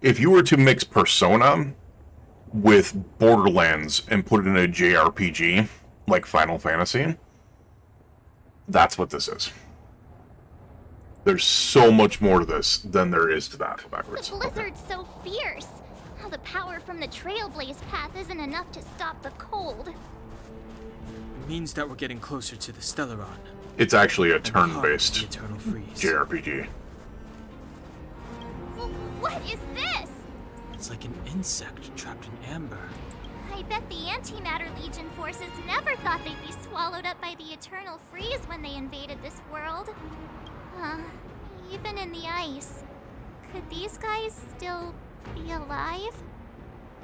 If you were to mix Persona with Borderlands and put it in a JRPG, like Final Fantasy, that's what this is. There's so much more to this than there is to that. Backwards. The blizzard's so fierce. All the power from the Trailblaze path isn't enough to stop the cold. It means that we're getting closer to the Stellaron. It's actually a turn-based Eternal Freeze. JRPG. What is this? It's like an insect trapped in amber. I bet the Antimatter Legion forces never thought they'd be swallowed up by the Eternal Freeze when they invaded this world. Even in the ice. Could these guys still be alive?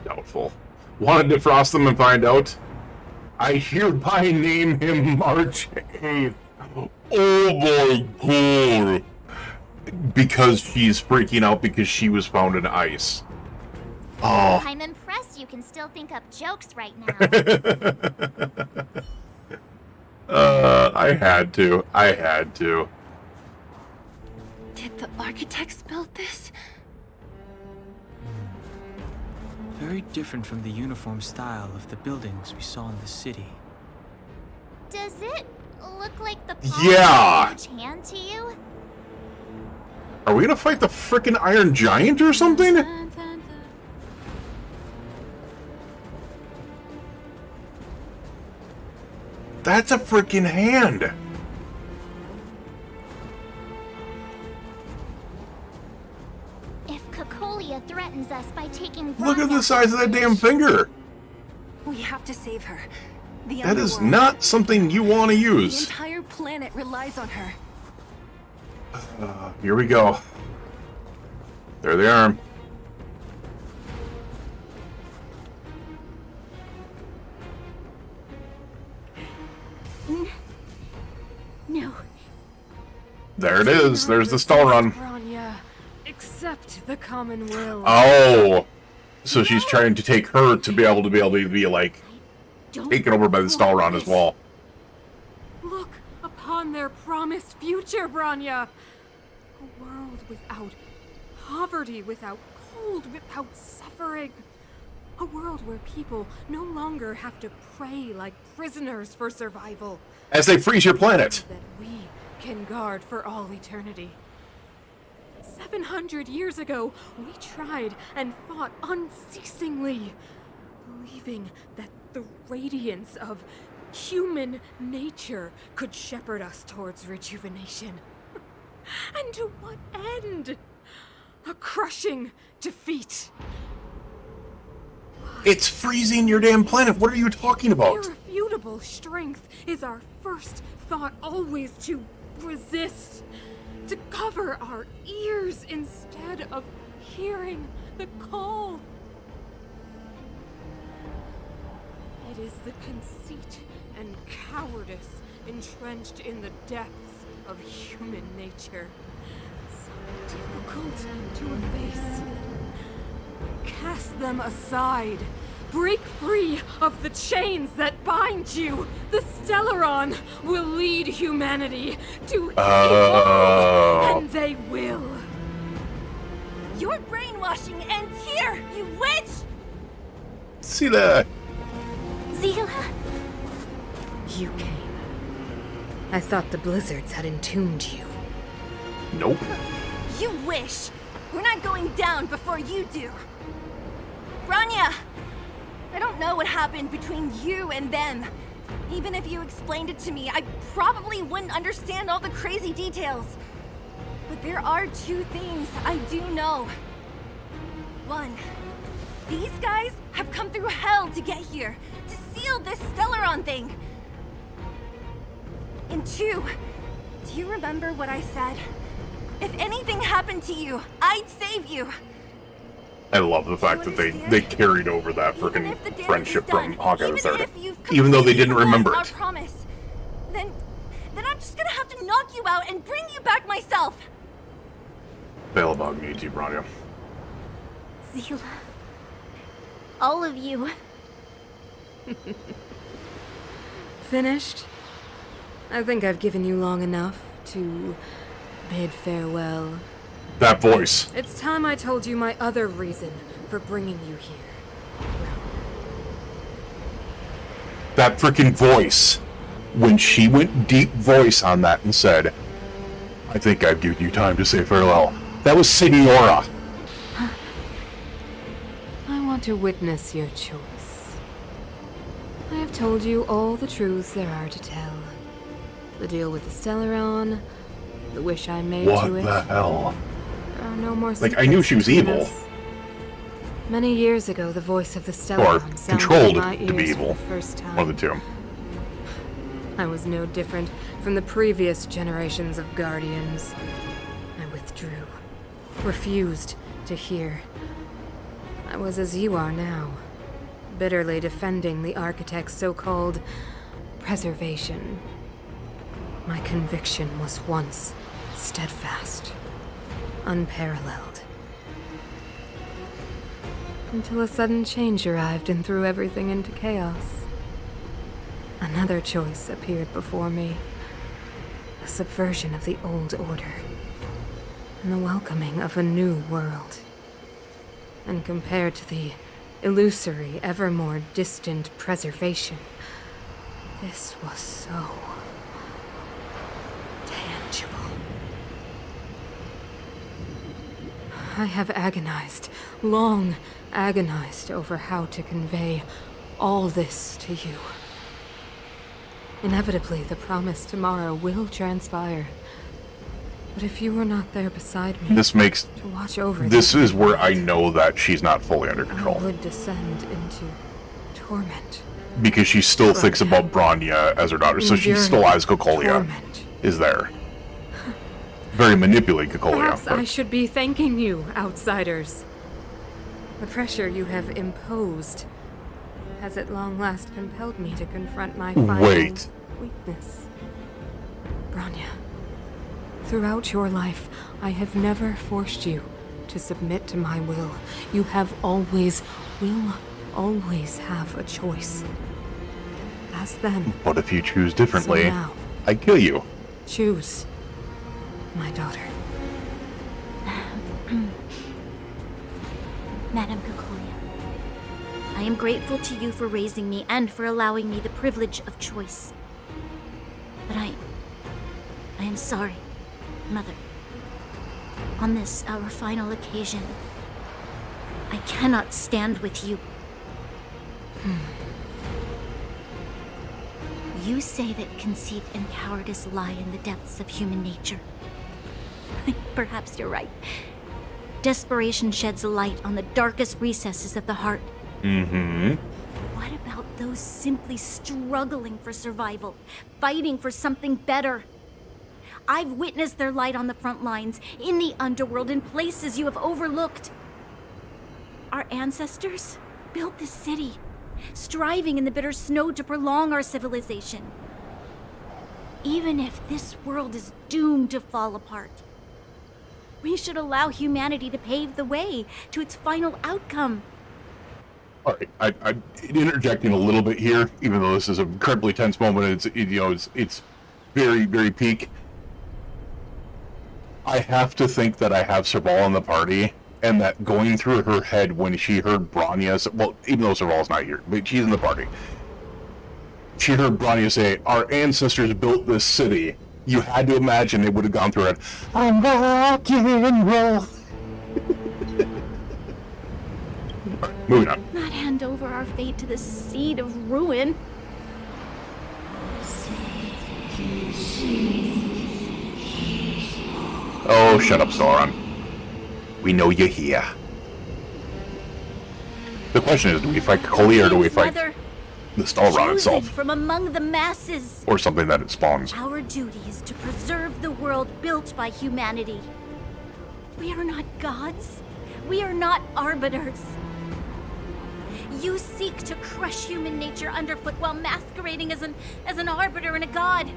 Doubtful. Want to defrost them and find out? I hereby name him March 8th. Oh my god. Because she's freaking out because she was found in ice. Oh. I'm impressed you can still think up jokes right now. I had to. Did the architects build this? Very different from the uniform style of the buildings we saw in the city. Does it look like the Yeah. huge hand to you? Are we gonna fight the frickin' Iron Giant or something? That's a frickin' hand. If Cocolia threatens us by taking Look at Bronya the size of that damn finger. We have to save her. The That is underworld. not something you want to The use. entire planet relies on her. Here we go. There they are. No. There it is. There's the Stellaron. Bronya, accept the common will. Oh. So she's trying to take her to be able to be like taken over by the Stellaron as well. Look upon their promised future, Bronya. A world without poverty, without cold, without suffering. A world where people no longer have to pray like prisoners for survival. As they freeze your planet. That we can guard for all eternity. 700 years ago, we tried and fought unceasingly, believing that the radiance of human nature could shepherd us towards rejuvenation. And to what end? A crushing defeat. It's freezing your damn planet. What are you talking about? Irrefutable strength is our first thought, always to resist, to cover our ears instead of hearing the call. It is the conceit and cowardice entrenched in the depths of human nature, so difficult to efface. Cast them aside. Break free of the chains that bind you. The Stellaron will lead humanity to evolve, and they will. Your brainwashing ends here, you witch! See that? Zila? You came. I thought the blizzards had entombed you. Nope. You wish. We're not going down before you do. Bronya! I don't know what happened between you and them. Even if you explained it to me, I probably wouldn't understand all the crazy details. But there are two things I do know. One, these guys have come through hell to get here, to seal this Stellaron thing. And two, do you remember what I said? If anything happened to you, I'd save you. I love the fact that they carried over that Even freaking if the damage friendship is from done, Honkai III. Even though they didn't remember our it. promise, then I'm just gonna have to knock you out and bring you back myself. Bail about me, T. Bronya. Zila. All of you. Finished? I think I've given you long enough to bid farewell That voice. It's time I told you my other reason for bringing you here. That freaking voice. When she went deep voice on that and said, I think I've given you time to say farewell. That was Signora. I want to witness your choice. I have told you all the truths there are to tell. The deal with the Stellaron, the wish I made What to it. the hell? There are no more Like, I knew she was secrets between evil. us. Many years ago, the voice of the Or Stellaron sounded controlled in my to be ears evil. for the first time. One of the two. I was no different from the previous generations of Guardians. I withdrew, refused to hear. I was as you are now, bitterly defending the Architect's so-called preservation. My conviction was once steadfast, unparalleled. Until a sudden change arrived and threw everything into chaos. Another choice appeared before me. A subversion of the old order. And the welcoming of a new world. And compared to the illusory, ever more distant preservation, this was so tangible. I have agonized, long agonized over how to convey all this to you. Inevitably, the promised tomorrow will transpire. But if you were not there beside me This makes... to watch over This is where I know that she's not fully under I control. would descend into torment. Because she still thinks about Bronya as her daughter, so she Enduring still has Cocolia torment. is there. Very manipulating Cocolia. Perhaps but- I should be thanking you, outsiders. The pressure you have imposed has at long last compelled me to confront my final Wait. weakness. Bronya, throughout your life, I have never forced you to submit to my will. You have always, will always have a choice. As then, But if you choose differently, so now, I kill you. choose, my daughter. Madame Cocolia, I am grateful to you for raising me and for allowing me the privilege of choice. But I am sorry, Mother. On this, our final occasion, I cannot stand with you. You say that conceit and cowardice lie in the depths of human nature. Perhaps you're right. Desperation sheds a light on the darkest recesses of the heart. Mm-hmm. What about those simply struggling for survival, fighting for something better? I've witnessed their light on the front lines, in the underworld, in places you have overlooked. Our ancestors built this city, striving in the bitter snow to prolong our civilization. Even if this world is doomed to fall apart, we should allow humanity to pave the way to its final outcome. All right, I'm interjecting a little bit here, even though this is an incredibly tense moment. It's very, very peak. I have to think that I have Serval in the party, and that going through her head when she heard Bronya's, well, even though Serval's not here, but she's in the party. She heard Bronya say, "Our ancestors built this city." You had to imagine it would have gone through it. I'm rock and roll. Moving on. Not hand over our fate to the seed of ruin. Oh, shut up, Sauron. We know you're here. The question is, do we fight Cocolia or do we fight Mother, the Stalron chosen itself? from among the masses. Or something that it spawns? Our duty is to preserve the world built by humanity. We are not gods. We are not arbiters. You seek to crush human nature underfoot while masquerading as an arbiter and a god.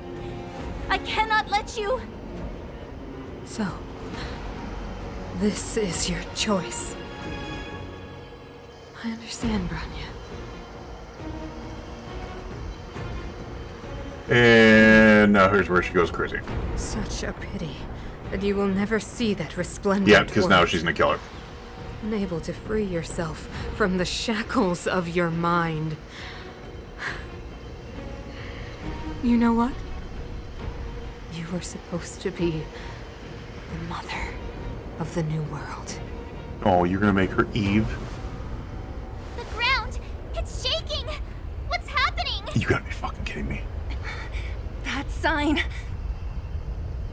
I cannot let you. So, this is your choice. I understand, Bronya. And now here's where she goes crazy. Such a pity that you will never see that resplendent Yeah, because now world. she's gonna kill her. Unable to free yourself from the shackles of your mind. You know what? You were supposed to be the mother of the new world. Oh, you're gonna make her Eve? The ground! It's shaking! What's happening? You gotta be fucking kidding me. That sign.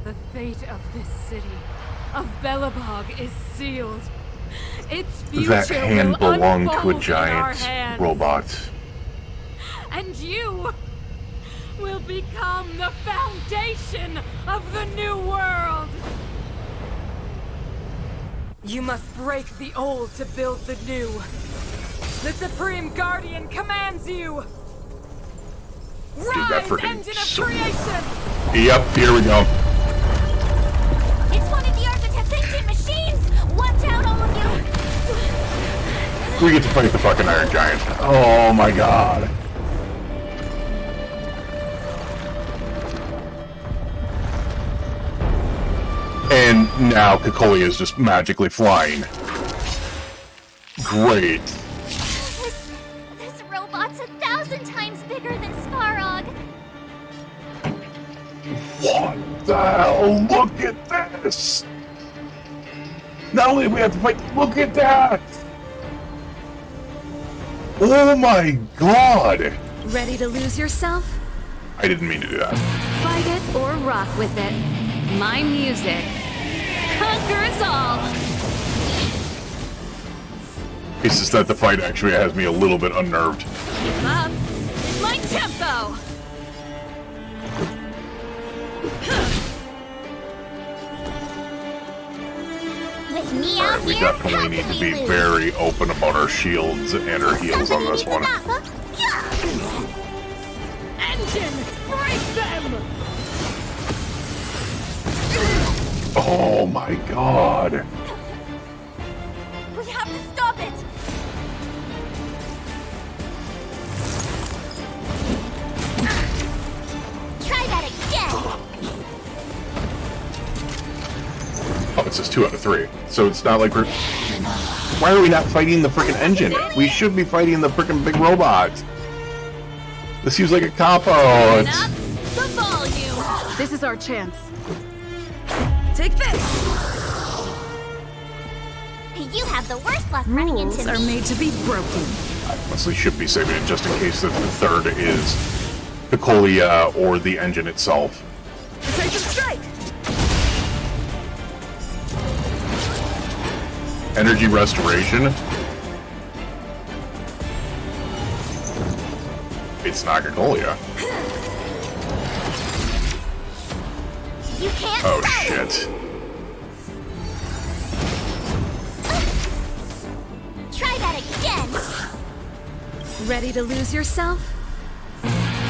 The fate of this city, of Belobog, is sealed. Its future That hand will belonged to a unfold in our giant hands. robot. And you will become the foundation of the new world. You must break the old to build the new. The Supreme Guardian commands you. Dude, that Rise, freaking engine of creation! Yep, here we go. It's one of the Architect's ancient machines! Watch out, all of you! We get to fight the fucking Iron Giant. Oh my god. And now Kokoli is just magically flying. Great. This robot's 1,000 times bigger than Svarog. What the hell? Look at this! Not only do we have to fight, look at that! Oh my god! Ready to lose yourself? I didn't mean to do that. Fight it or rock with it. My music conquers all. It's just that the fight actually has me a little bit unnerved. Keep up. My tempo. With me out Alright, we here, definitely how need can to we be lose? very open about our shields and our heals on this one. Engine, break them! Oh my god! We have to stop it. Try that again. Oh, it says 2 out of 3. So it's not like we're... Why are we not fighting the freaking engine? We should be fighting the freaking big robot. This seems like a cop-out. Up the volume. This is our chance. Take this! You have the worst luck running into Are me. made to be broken. I honestly should be saving it just in case that the third is the Colia or the engine itself. Precision strike! Energy restoration. It's not Colia. You can't Oh stop it. shit. Try that again. Ready to lose yourself?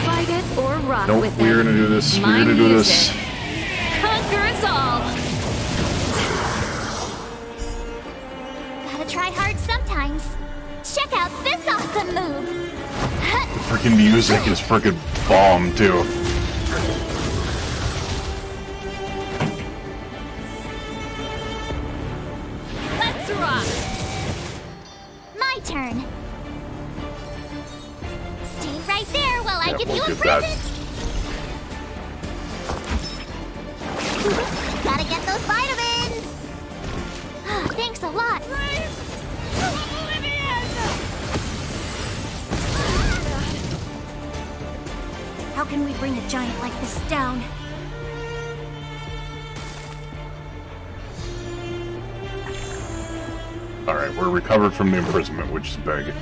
Fight it or rock Nope, with we're it. gonna do this. My We're gonna do this. music conquers all. Gotta try hard sometimes. Check out this awesome move. Freaking music is freaking bomb too. Let's rock. My turn. Stay right there while I Yeah, give we'll you a get that. present. Gotta get those vitamins. Thanks a lot. How can we bring a giant like this down? Alright, we're recovered from the imprisonment, which is big.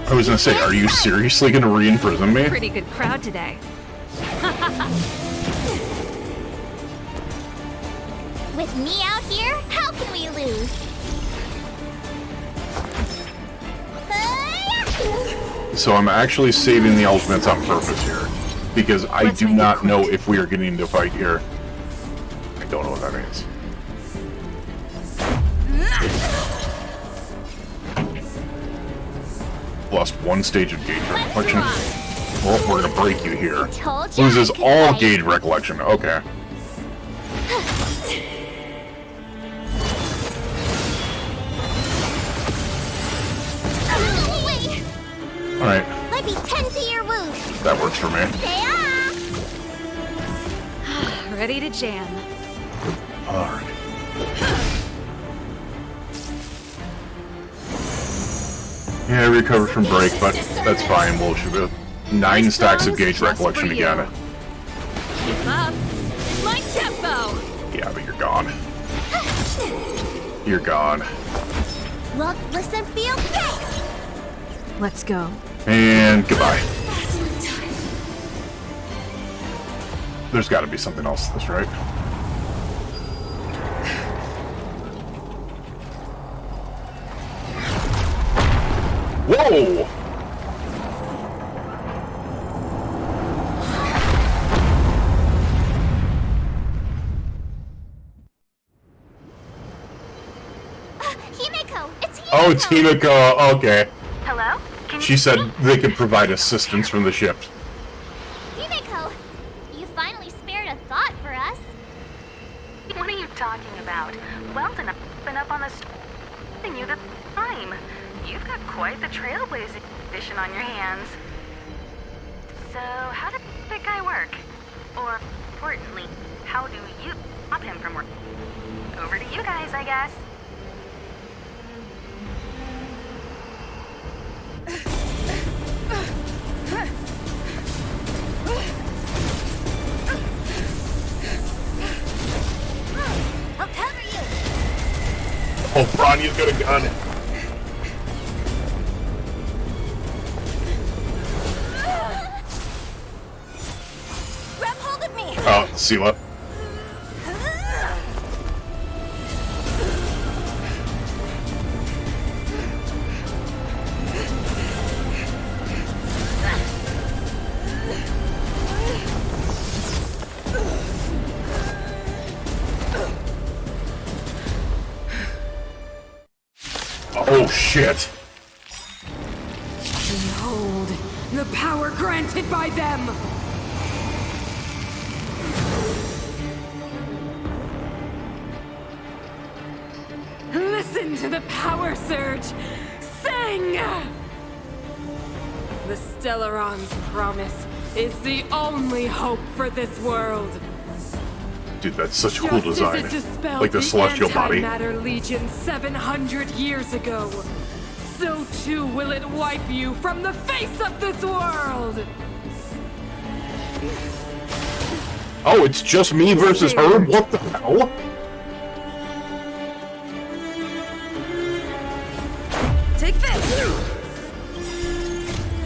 I was gonna say, are you seriously gonna re-imprison me? Pretty good crowd today. With me out here, how can we lose? So I'm actually saving the ultimates on purpose here. Because I Let's do make it not quick. know if we are getting to fight here. I don't know what that means. Lost one stage of gauge Let's reflection. rock. Well, we're gonna break you here. Told you Loses I could all fight. gauge recollection. Okay. Wait, Alright, let me tend to your wound. that works for me. Ready to jam. Alright. Yeah, I recovered from break, but that's fine. We'll shoot it. 9 stacks of gauge recollection again. Keep up. My tempo. Yeah, but you're gone. You're gone. Look, listen, feel good. Let's go. And goodbye. There's got to be something else to this, right? Whoa! Himeko, it's Himeko. Oh, it's Himeko. Okay. Hello? She said they could provide assistance from the ship. Himeko, you finally spared a thought for us. What are you talking about? Weldon, I've been up on the and you the time. You've got quite the Trailblazer edition on your hands. So, how did that guy work? Or, importantly, how do you stop him from working? Over to you guys, I guess. I'll cover you. Oh, Franya's got a gun. Grab hold of me! Oh, Sela. Oh, shit. Behold, the power granted by them! Listen to the power surge! Sing! The Stellaron's promise is the only hope for this world. Dude, that's such a cool Just design. as it dispelled Like the celestial body. Antimatter Legion 700 years ago, so too will it wipe you from the face of this world! Oh, it's just me versus her? What the hell? Take this!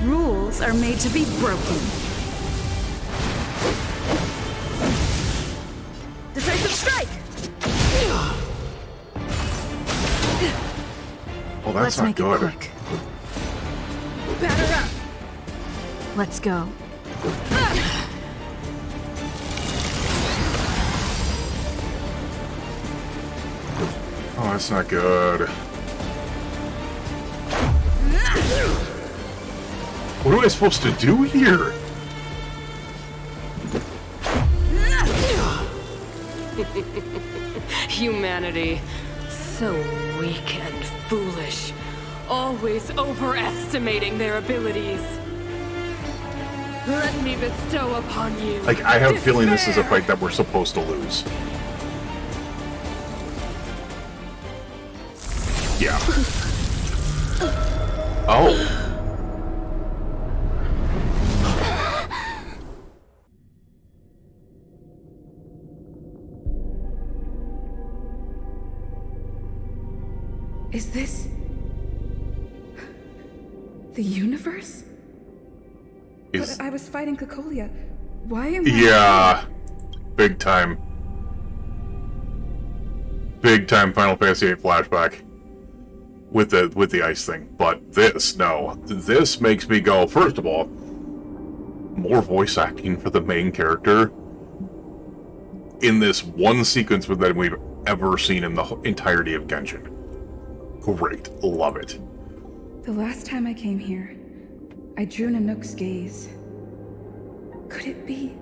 Rules are made to be broken. Decisive strike! Oh, that's not good. quick. Batter up! Let's go. Oh, that's not good. What am I supposed to do here? Humanity, so weak and foolish, always overestimating their abilities. Let me bestow upon you. Like, I have a feeling this is a despair. fight that we're supposed to lose. Yeah. Oh. Is this the universe? Is... But I was fighting Cocolia. Why am I? Yeah. Big time. Big time Final Fantasy VIII flashback. With the ice thing. But this, no. This makes me go, first of all, more voice acting for the main character in this one sequence than we've ever seen in the entirety of Genshin. Great. Love it. The last time I came here, I drew Nanook's gaze. Could it be?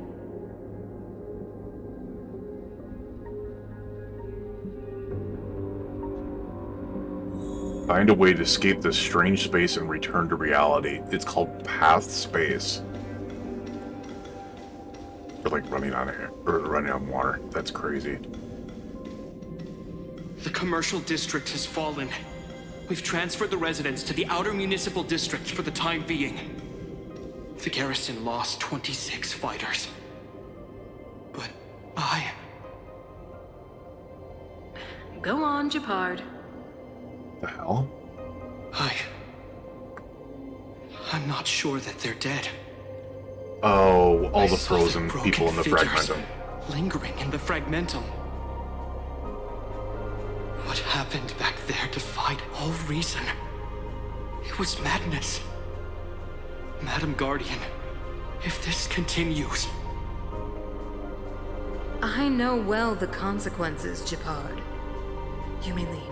Find a way to escape this strange space and return to reality. It's called path space. They're like running on air, or running on water. That's crazy. The commercial district has fallen. We've transferred the residents to the outer municipal districts for the time being. The garrison lost 26 fighters. But Go on, Japard. The hell? I'm not sure that they're dead. Oh, all I the saw frozen broken people in the figures fragmentum. lingering in the fragmentum. What happened back there defied all reason. It was madness. Madam Guardian, if this continues... I know well the consequences, Japard. You may leave.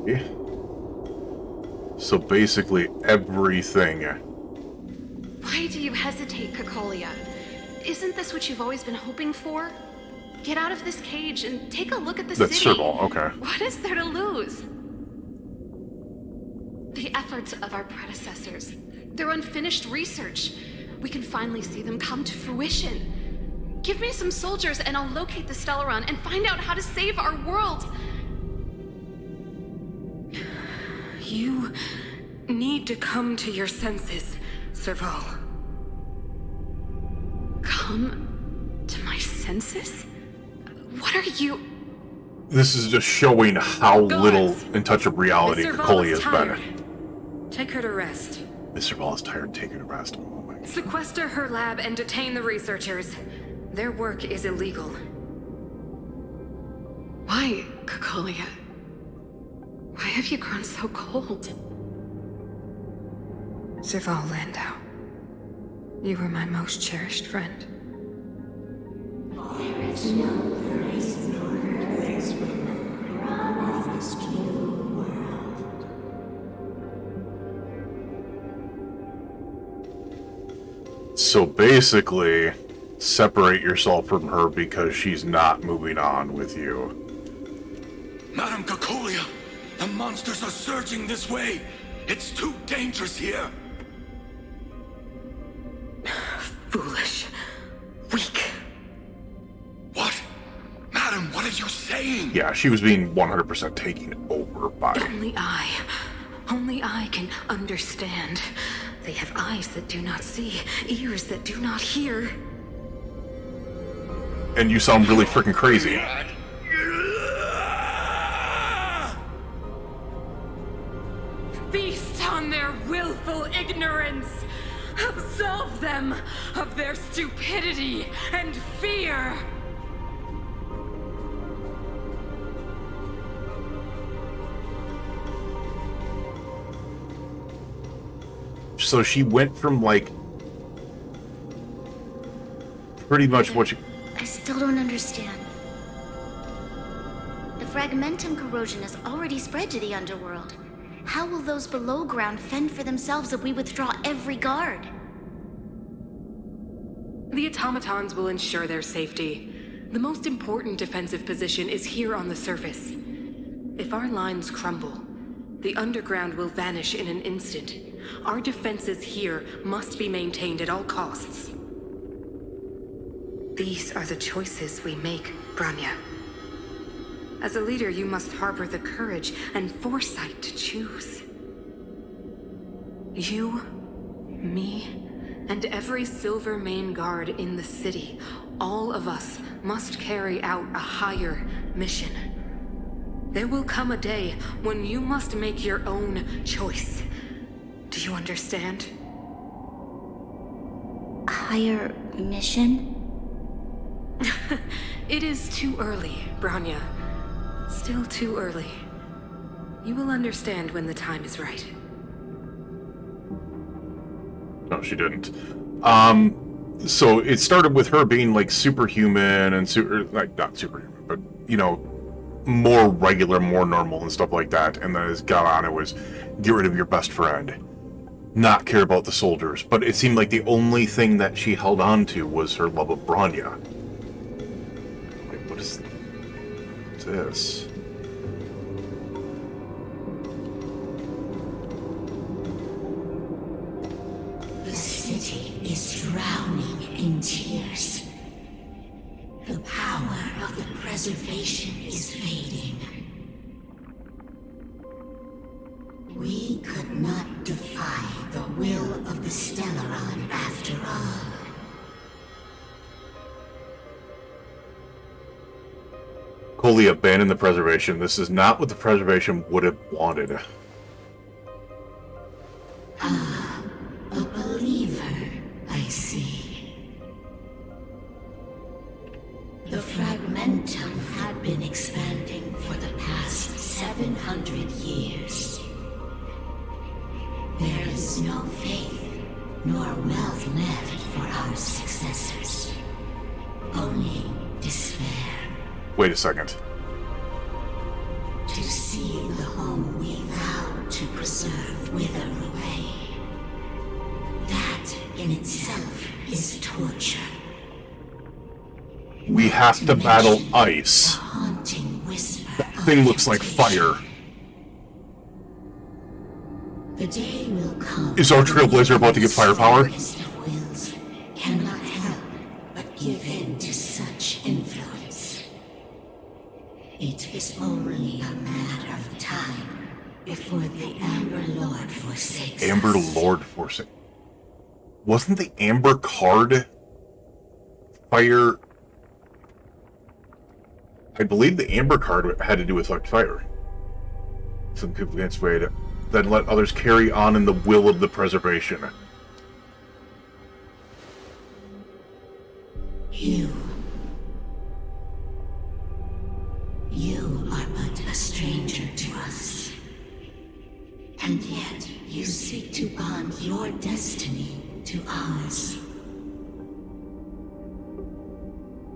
Yeah. So basically everything. Why do you hesitate, Kakolia? Isn't this what you've always been hoping for? Get out of this cage and take a look at the That's city. Serval, okay. What is there to lose? The efforts of our predecessors, their unfinished research. We can finally see them come to fruition. Give me some soldiers and I'll locate the Stellaron and find out how to save our world. You need to come to your senses, Serval. Come to my senses? What are you... This is just showing how Guards! little in touch of reality Miss Serval Kakoli is has tired. been. Take her to rest. Mr. Ball is tired, taking a rest. Oh my god. Sequester her lab and detain the researchers. Their work is illegal. Why, Kakolia? Why have you grown so cold? Serval Landau. You were my most cherished friend. So basically, separate yourself from her because she's not moving on with you. Madam Kakolia, the monsters are surging this way. It's too dangerous here. Foolish. Weak. What? Madam, what are you saying? Yeah, she was being 100% taken over by... Only I can understand. They have eyes that do not see, ears that do not hear. And you sound really freaking crazy. Feast on their willful ignorance! Absolve them of their stupidity and fear! So she went from, like, pretty much what she... I still don't understand. The fragmentum corrosion has already spread to the underworld. How will those below ground fend for themselves if we withdraw every guard? The automatons will ensure their safety. The most important defensive position is here on the surface. If our lines crumble, the underground will vanish in an instant. Our defenses here must be maintained at all costs. These are the choices we make, Branya. As a leader, you must harbor the courage and foresight to choose. You, me, and every Silver Main Guard in the city, all of us must carry out a higher mission. There will come a day when you must make your own choice. Do you understand? Higher mission? It is too early, Branya. Still too early. You will understand when the time is right. No, she didn't. So it started with her being, like, superhuman and like, not superhuman, but you know, more regular, more normal and stuff like that. And then as it got on, it was get rid of your best friend, not care about the soldiers. But it seemed like the only thing that she held on to was her love of Bronya. Wait, what is this? The city is drowning in tears. The power of the preservation is fading. We could not defy the will of the Stellaron after all. Colia abandoned the preservation. This is not what the preservation would have wanted. Ah, a believer, I see. The Fragmentum had been expanding for the past 700 years. There is no faith nor wealth left for our successors. Only despair. Wait a second. To see the home we vowed to preserve wither away. That in itself is torture. We have to battle ice. The haunting whisper That thing looks like fire. The day will come. Is our Trailblazer about to get firepower? Wills cannot help but give in to such influence. It is only a matter of time before the Amber Lord forsakes Amber us. Lord forsake. Wasn't the Amber card fire? I believe the Amber card had to do with like fire. Some people can't sway it. Then let others carry on in the will of the preservation. You are but a stranger to us. And yet you seek to bond your destiny to ours.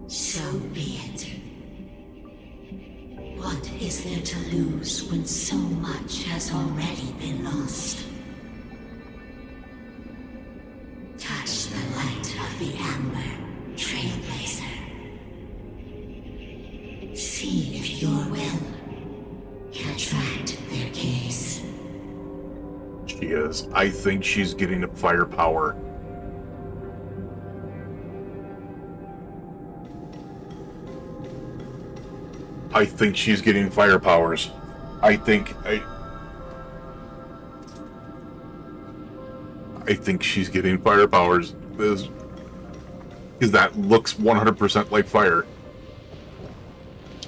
So be it. What is there to lose when so much has already been lost? Touch the light of the Amber, Trailblazer. See if your will can attract their gaze. She is. I think she's getting a firepower. I think she's getting fire powers. I think she's getting fire powers. Because that looks 100% like fire.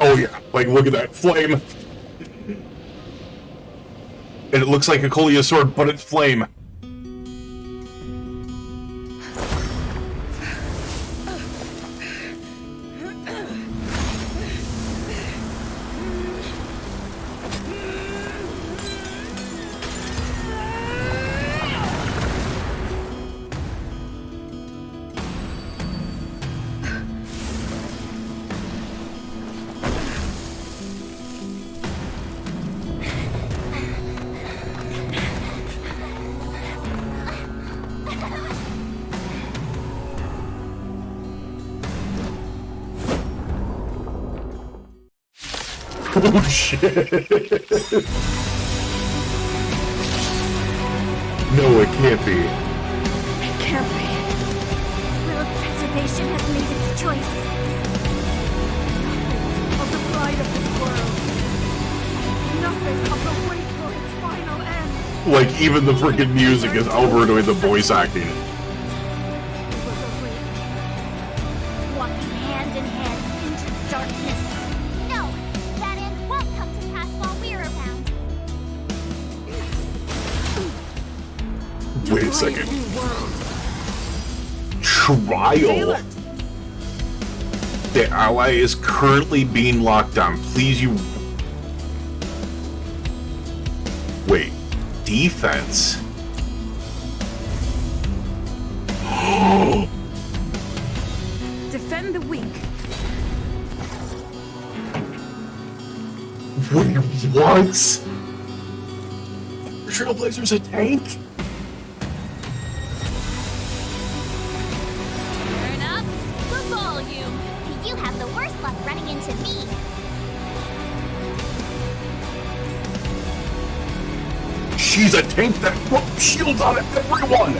Oh yeah, like look at that flame. And it looks like a Colia sword, but it's flame. Oh shit! No, it can't be. It can't be. Will of preservation has made its choice. Of the pride of this world. Nothing of the wait for its final end. Like, even the freaking music is overdoing the voice acting. Walking hand in hand into darkness. No, that end won't come to pass while we're around. Wait a second. Trial? The ally is currently being locked down. Please, you... Wait. Defense? Defend the weak. Wait, what? Trailblazer's a tank? Turn up the volume. You have the worst luck running into me. She's a tank that puts shields on everyone!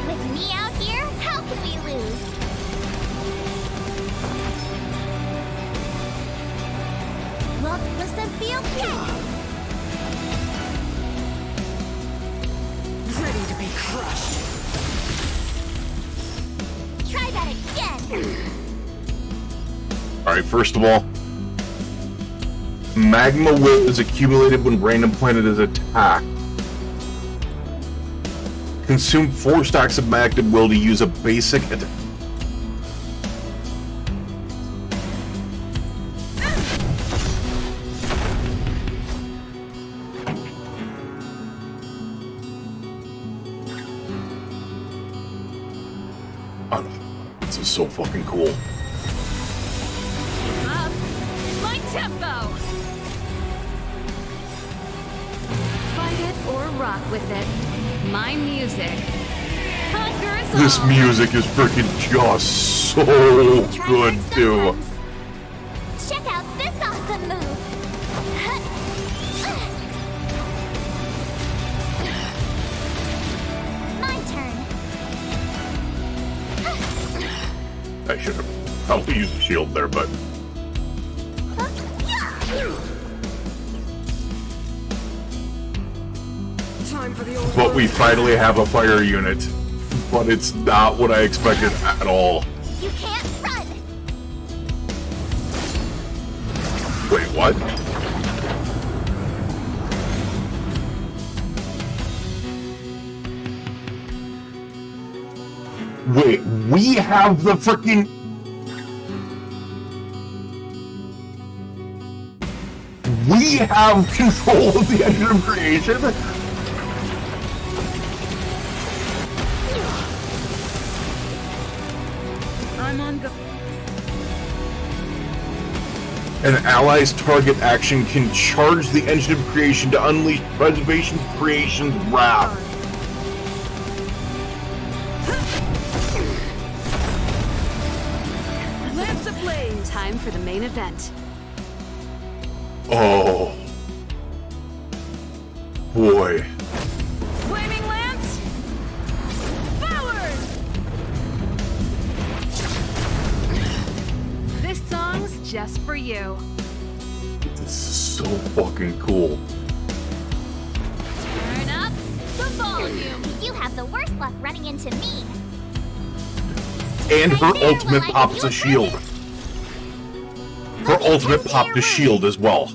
With me out here, how can we lose? Look, listen, feel, yeah. Ready to be crushed. Try that again. Alright, first of all, magma will is accumulated when random planet is attacked. Consume 4 stacks of magma will to use a basic attack. Oh, this is so fucking cool. Up my tempo. Fight it or rock with it. My music. Hunger is This all. music is freaking just so good, too. Check out this awesome move. My turn. I should have probably used a shield there, but Time for the old but we finally have a fire unit. But it's not what I expected at all. You can't run. Wait, what? Wait, we have the freaking... We have control of the engine of creation? I'm on go. An ally's target action can charge the engine of creation to unleash Preservation Creation's wrath. Lance ablaze. Time for the main event. Oh. Boy. Flaming lance. Forward. This song's just for you. This is so fucking cool. Turn up the volume. You have the worst luck running into me. And her Right there ultimate while I pops give you a shield. credit. Her ultimate popped a shield as well.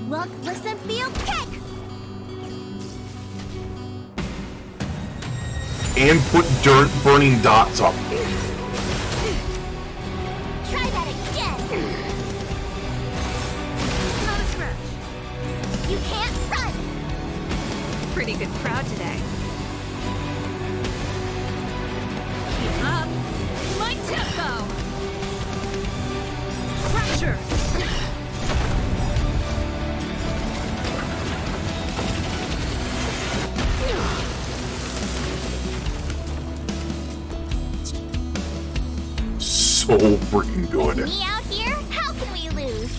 Look, listen, feel, kick. And put dirt burning dots up. Try that again. Not a scratch. You can't run. Pretty good crowd today. Keep up my tempo. Fracture. So freaking good. Me out here? How can we lose?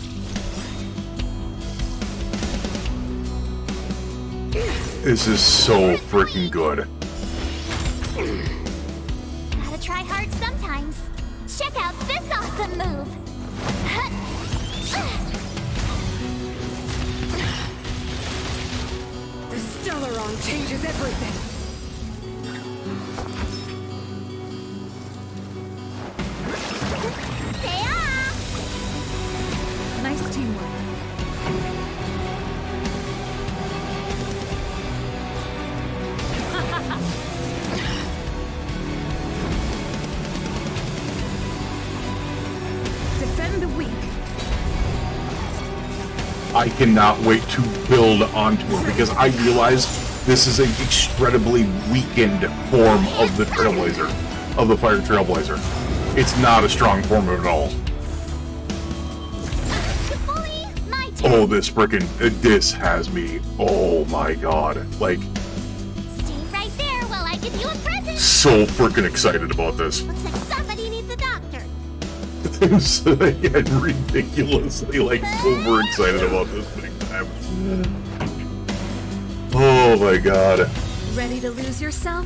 This is so freaking good. Gotta try hard sometimes. Check out this awesome move. The Stellaron changes everything. Stay off. Nice teamwork. Defend the weak. I cannot wait to build onto her because I realize this is an incredibly weakened form of the Trailblazer, of the Fire Trailblazer. It's not a strong form of it at all. Bully, my turn. Oh, this has me. Oh my god. Like, Stay right there while I give you a present. so freaking excited about this. Looks like somebody needs a doctor. I'm so ridiculously, like, overexcited about this big time. Oh my god. Ready to lose yourself?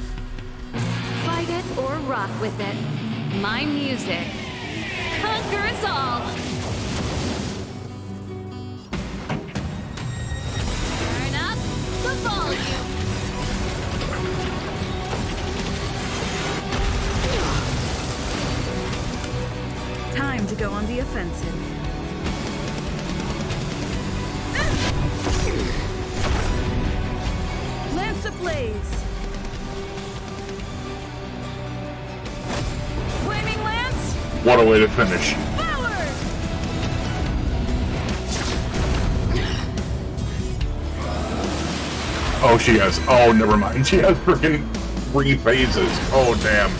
Fight it or rock with it. My music conquers all. Turn up the volume. Time to go on the offensive. Lance ablaze. Flaming lance. What a way to finish. Forward. Oh, she has. Oh, never mind. She has freaking 3 phases. Oh, damn.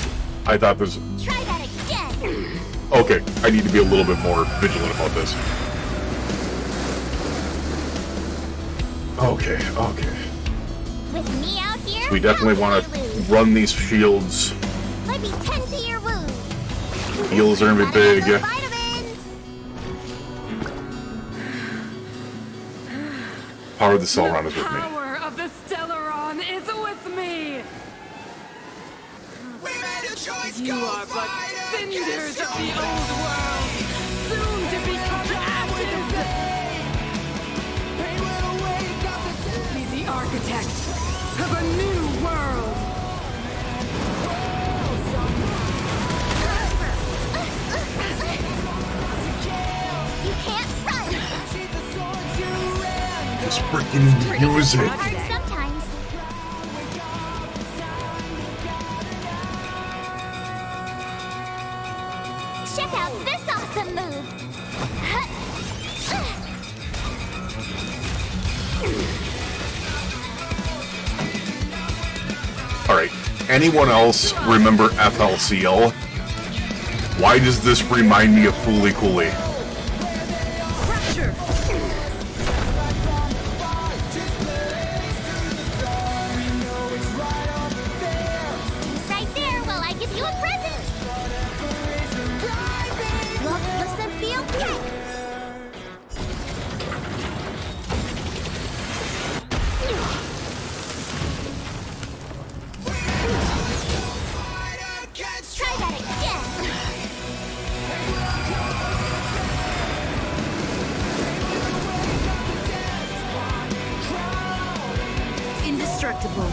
I thought this. Try that again. Okay, I need to be a little bit more vigilant about this. Okay, okay. With me out here, We definitely want to run these shields. Let me tend to your wounds. Heals are gonna be big. Vitamins. Power of the Celeron is with me. Power of the Stellaron is with me. You are but cinders of the old world, soon to become ashes. Be the architect of a new world. You can't run. Just freaking use it. Hard sometimes. Check out this awesome move. Alright, anyone else remember FLCL? Why does this remind me of Fooly Cooly? Pressure. Right there while I give you a present. Look, listen, feel, check. Try that again. Indestructible.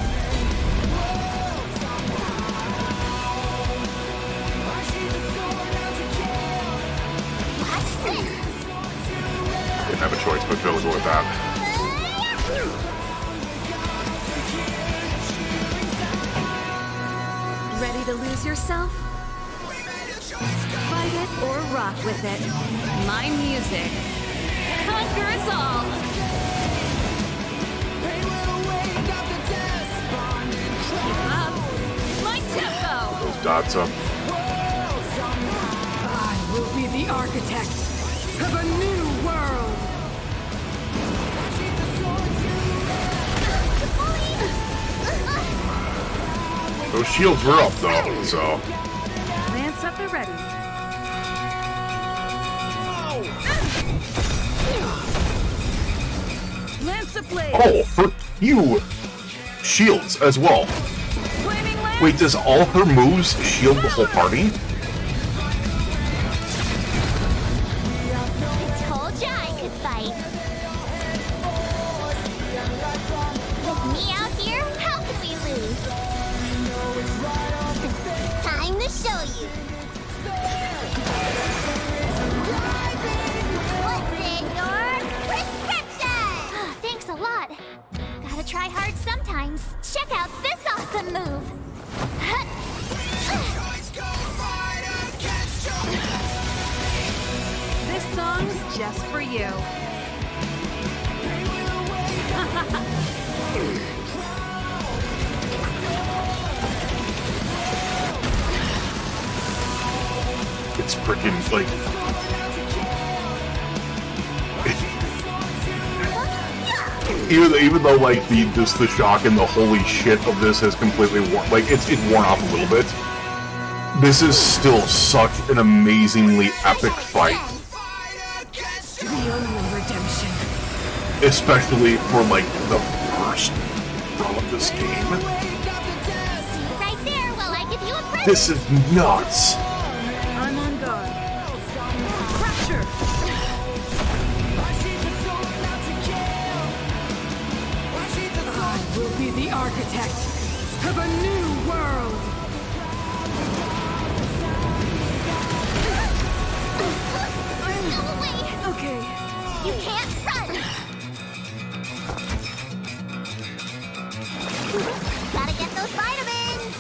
Watch this. Didn't have a choice but to go with that. Ready to lose yourself? Fight it or rock with it. My music conquers all. Keep up. My tempo. Those dots up. I will be the architect of a new world. Those shields were up though, so. Lance up and ready. Lance ablaze. Oh, for you! Shields as well. Flaming lance. Wait, does all her moves shield the whole party? I told ya I could fight. With me out here, how can we lose? Time to show you. What's in your prescription? Thanks a lot. Gotta try hard sometimes. Check out this awesome move. This song's just for you. It's freaking like. even though like the shock and the holy shit of this has completely worn, like it's worn off a little bit. This is still such an amazingly epic fight, The only redemption. especially for like the first run of this game. Right there while I give you a break. This is nuts. I'm on guard. Pressure! I will be the architect of a new world. No way! Okay. You can't run! Gotta get those vitamins!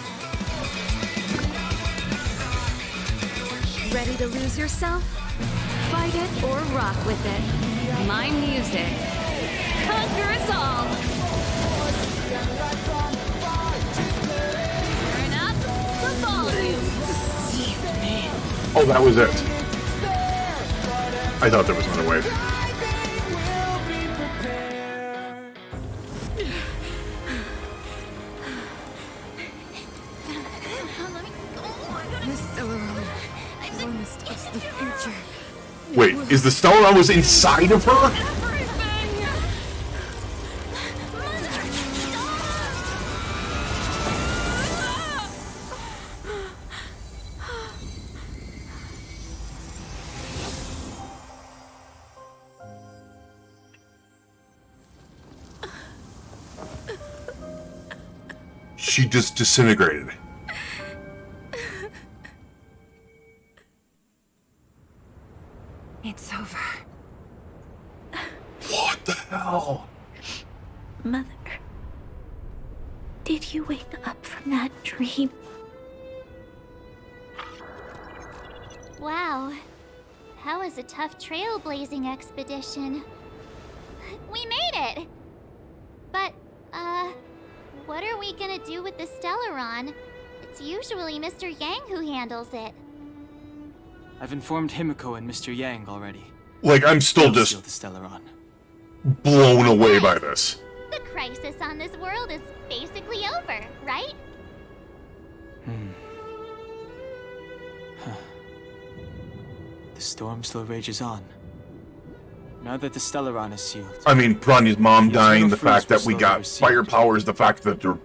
Ready to lose yourself? Fight it or rock with it. My music. Conquer us all! Turn up the volume! Oh, that was it. I thought there was another wave. The Stellaron promised us the future. Wait, is the Stellaron was inside of her? She just disintegrated. It's over. What the hell? Mother, did you wake up from that dream? Wow. That was a tough trailblazing expedition. We made it! But, what are we gonna do with the Stellaron? It's usually Mr. Yang who handles it. I've informed Himiko and Mr. Yang already. Like, I'm still They'll just steal the Stellaron. blown away by this. The crisis on this world is basically over, right? The storm still rages on. Now that the Stellaron is sealed, I mean, Pranya's mom dying, the fact that we will got receive. fire powers, the fact that they're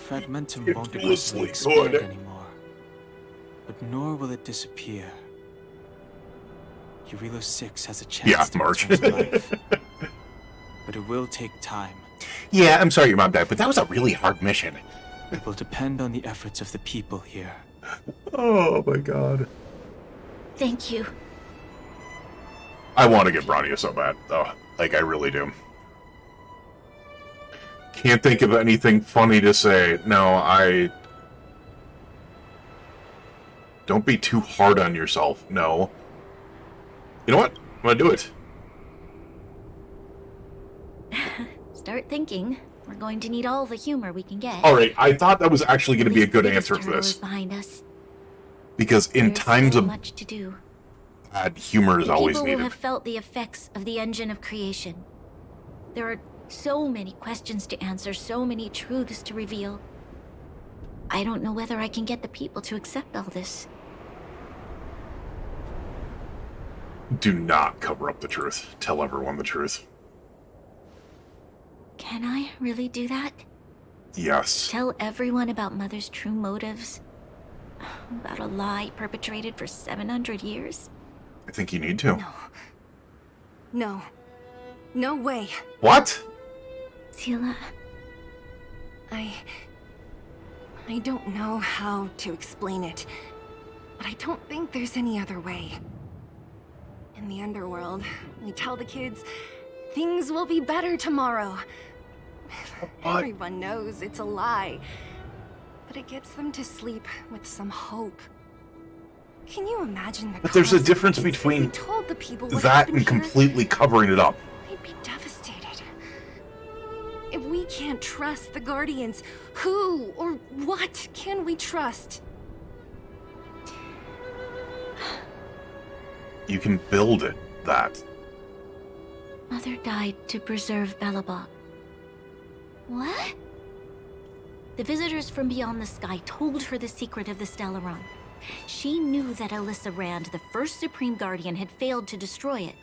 Fragmentum won't ridiculously aggressively expand good. anymore. But nor will it disappear. Jarilo-VI has a chance Yeah, to March. return to life. But it will take time. Yeah, I'm sorry your mom died, but that was a really hard mission. It will depend on the efforts of the people here. Oh my god. Thank you. I want to get Brania so bad, though. Like, I really do. Can't think of anything funny to say. No, Don't be too hard on yourself. No. You know what? I'm gonna do it. Start thinking. We're going to need all the humor we can get. Alright, I thought that was actually going to be a At least the good biggest answer to hurdle this. is behind us. Because in There's times so of much to do. bad, humor is always People will needed. have felt the effects of the engine of creation. There are so many questions to answer, so many truths to reveal. I don't know whether I can get the people to accept all this. Do not cover up the truth. Tell everyone the truth. Can I really do that? Yes. Tell everyone about Mother's true motives? About a lie perpetrated for 700 years? I think you need to. No. No way. What? Sila, I don't know how to explain it, but I don't think there's any other way. In the underworld, we tell the kids, things will be better tomorrow. What? Everyone knows it's a lie, but it gets them to sleep with some hope. Can you imagine the But there's a consequences difference if we between told the people what that happened and here? completely covering it up. They'd be devastated. If we can't trust the Guardians, who or what can we trust? You can build it, that. Mother died to preserve Belobog. What? The visitors from beyond the sky told her the secret of the Stellaron. She knew that Alyssa Rand, the first Supreme Guardian, had failed to destroy it.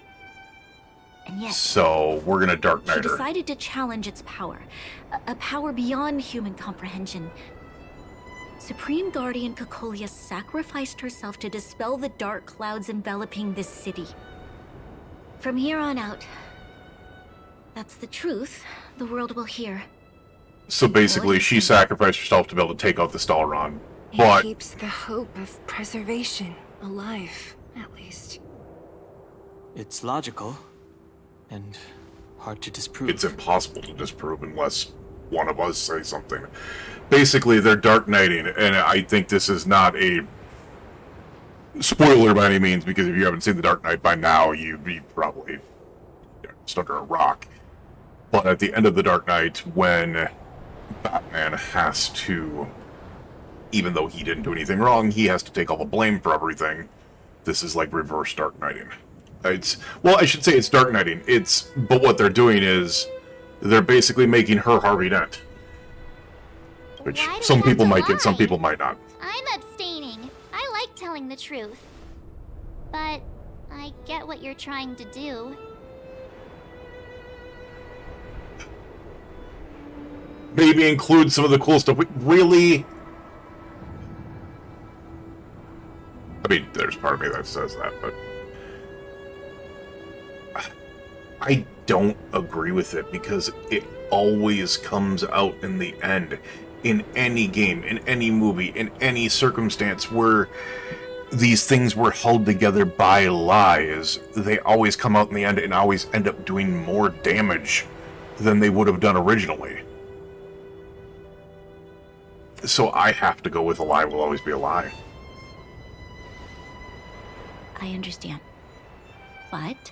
And yet, So, we're gonna Dark Knight she her. decided to challenge its power. A power beyond human comprehension. Supreme Guardian Cocolia sacrificed herself to dispel the dark clouds enveloping this city. From here on out, that's the truth the world will hear. So basically, she sacrificed herself to be able to take out the Stellaron. It But keeps the hope of preservation alive, at least. It's logical, and hard to disprove. it's impossible to disprove unless one of us say something. Basically, they're Dark Knighting, and I think this is not a spoiler by any means, because if you haven't seen The Dark Knight by now, you'd be probably just under a rock. But at the end of The Dark Knight, when Batman has to, even though he didn't do anything wrong, he has to take all the blame for everything. This is like reverse Dark Knighting. Well, I should say it's Dark Knighting. But what they're doing is they're basically making her Harvey Dent. Which Why do some we have people to might get, some lie? people might not. I'm abstaining. I like telling the truth. But I get what you're trying to do. Maybe include some of the cool stuff. Really? I mean, there's part of me that says that, but I don't agree with it, because it always comes out in the end. In any game, in any movie, in any circumstance where these things were held together by lies, they always come out in the end and always end up doing more damage than they would have done originally. So I have to go with a lie will always be a lie. I understand. But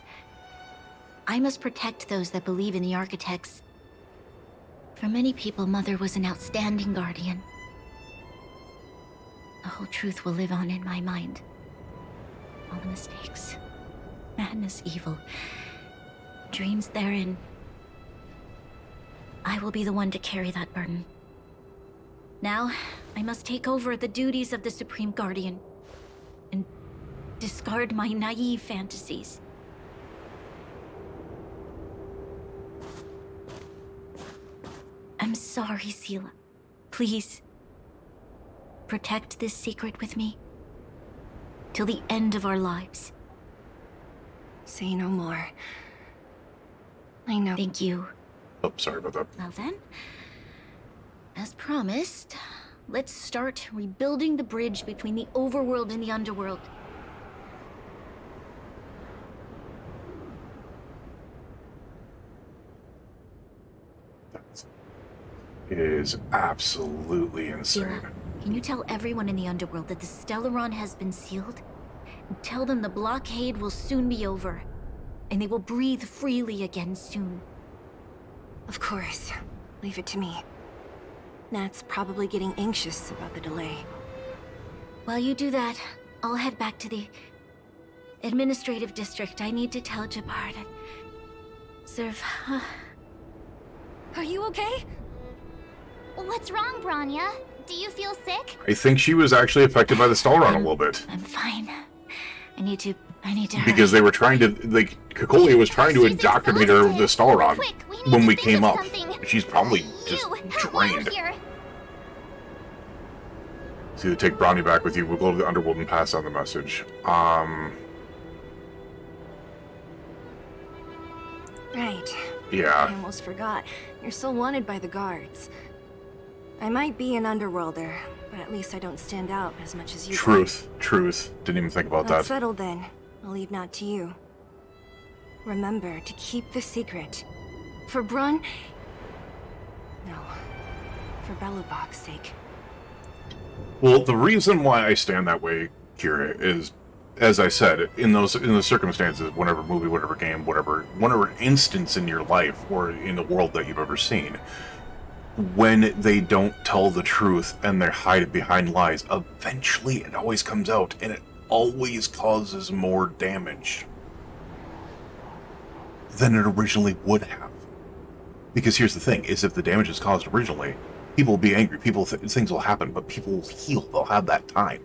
I must protect those that believe in the architects. For many people, Mother was an outstanding guardian. The whole truth will live on in my mind. All the mistakes, madness, evil, dreams therein. I will be the one to carry that burden. Now, I must take over the duties of the Supreme Guardian and discard my naive fantasies. I'm sorry, Seela. Please, protect this secret with me till the end of our lives. Say no more. I know. Thank you. Oh, sorry about that. Well then, as promised, let's start rebuilding the bridge between the overworld and the underworld. It is absolutely insane. Seela, can you tell everyone in the underworld that the Stellaron has been sealed? And tell them the blockade will soon be over, and they will breathe freely again soon. Of course. Leave it to me. Nat's probably getting anxious about the delay. While you do that, I'll head back to the administrative district. I need to tell Jabbar that... Are you okay? What's wrong, Branya? Do you feel sick? I think she was actually affected by the Stellaron a little bit. I'm fine. I need to hurry. Because they were trying to, like, Cocolia was trying to indoctrinate her with the Stellaron when we came up. She's probably just drained. So you take Brownie back with you. We'll go to the underworld and pass on the message. Right. Yeah. I almost forgot. You're still wanted by the guards. I might be an underworlder, but at least I don't stand out as much as you do. Truth. Didn't even think about That's that. settled then. I'll leave Nat to you. Remember to keep the secret. For Brun... No. For Belobog's sake. Well, the reason why I stand that way, Kira, is, as I said, in those circumstances, whatever movie, whatever game, whatever instance in your life or in the world that you've ever seen, when they don't tell the truth and they hide it behind lies, eventually it always comes out, and it always causes more damage than it originally would have. Because here's the thing, is if the damage is caused originally, people will be angry, things will happen, but people will heal, they'll have that time.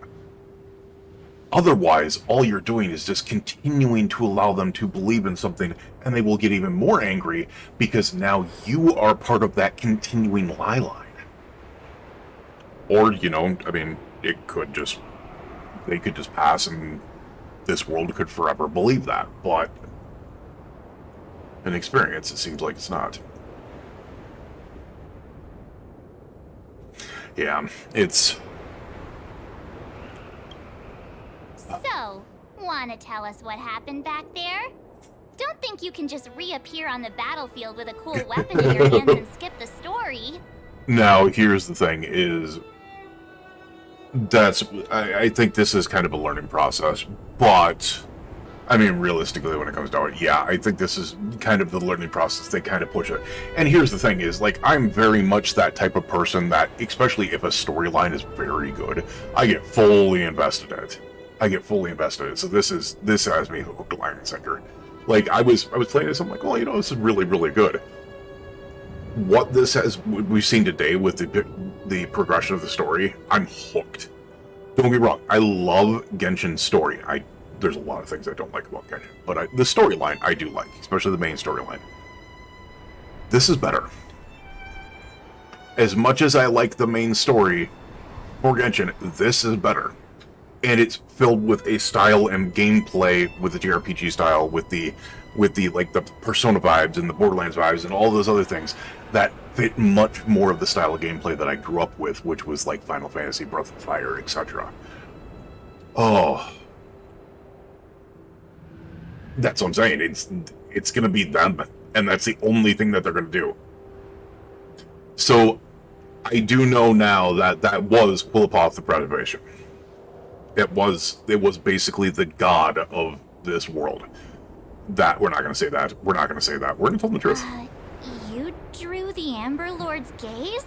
Otherwise, all you're doing is just continuing to allow them to believe in something, and they will get even more angry, because now you are part of that continuing lie line. Or, you know, I mean, they could just pass, and this world could forever believe that, but in experience, it seems like it's not. Yeah, it's... So, wanna tell us what happened back there? Don't think you can just reappear on the battlefield with a cool weapon in your hands and skip the story. Now, here's the thing, is... I think this is kind of a learning process, but... I mean, realistically, when it comes down to it, yeah, I think this is kind of the learning process. They kind of push it. And here's the thing is, like, I'm very much that type of person that, especially if a storyline is very good, I get fully invested in it. So this has me hooked, line, and sinker. Like, I was playing this, I'm like, well, you know, this is really, really good. What we've seen today with the progression of the story, I'm hooked. Don't get me wrong, I love Genshin's story. There's a lot of things I don't like about Genshin, but the storyline I do like, especially the main storyline. This is better. As much as I like the main story for Genshin, this is better. And it's filled with a style and gameplay with the JRPG style, with the like the Persona vibes and the Borderlands vibes and all those other things that fit much more of the style of gameplay that I grew up with, which was like Final Fantasy, Breath of Fire, etc. Oh. That's what I'm saying. It's going to be them, and that's the only thing that they're going to do. So, I do know now that was Quillipoth the Preservation. It was basically the god of this world. That we're not going to say that. We're not going to say that. We're going to tell them the truth. You drew the Amber Lord's gaze?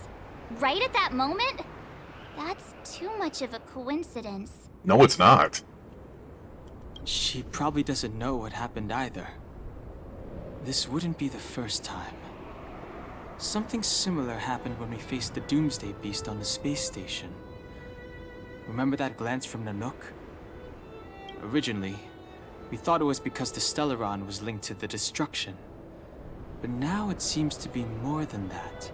Right at that moment? That's too much of a coincidence. No, it's not. She probably doesn't know what happened either. This wouldn't be the first time. Something similar happened when we faced the Doomsday Beast on the space station. Remember that glance from Nanook? Originally, we thought it was because the Stellaron was linked to the destruction. But now it seems to be more than that.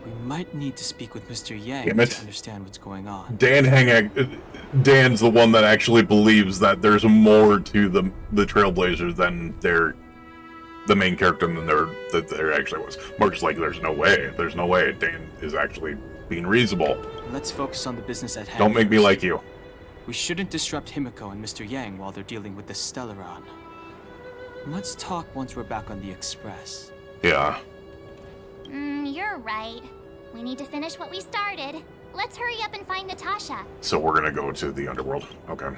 We might need to speak with Mr. Yang to understand what's going on. Dan's the one that actually believes that there's more to the Trailblazer than the main character than there actually was. Mark's like, there's no way. Dan is actually being reasonable. Let's focus on the business at hand. Don't make me like you. We shouldn't disrupt Himiko and Mr. Yang while they're dealing with the Stellaron. Let's talk once we're back on the Express. Yeah. You're right. We need to finish what we started. Let's hurry up and find Natasha. So we're gonna go to the underworld. Okay.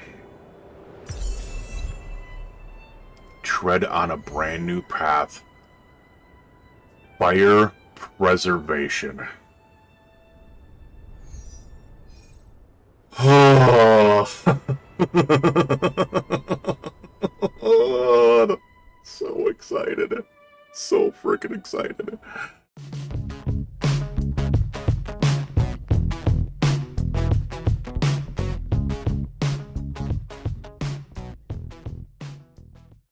Tread on a brand new path. Fire preservation. Oh. So excited. So freaking excited.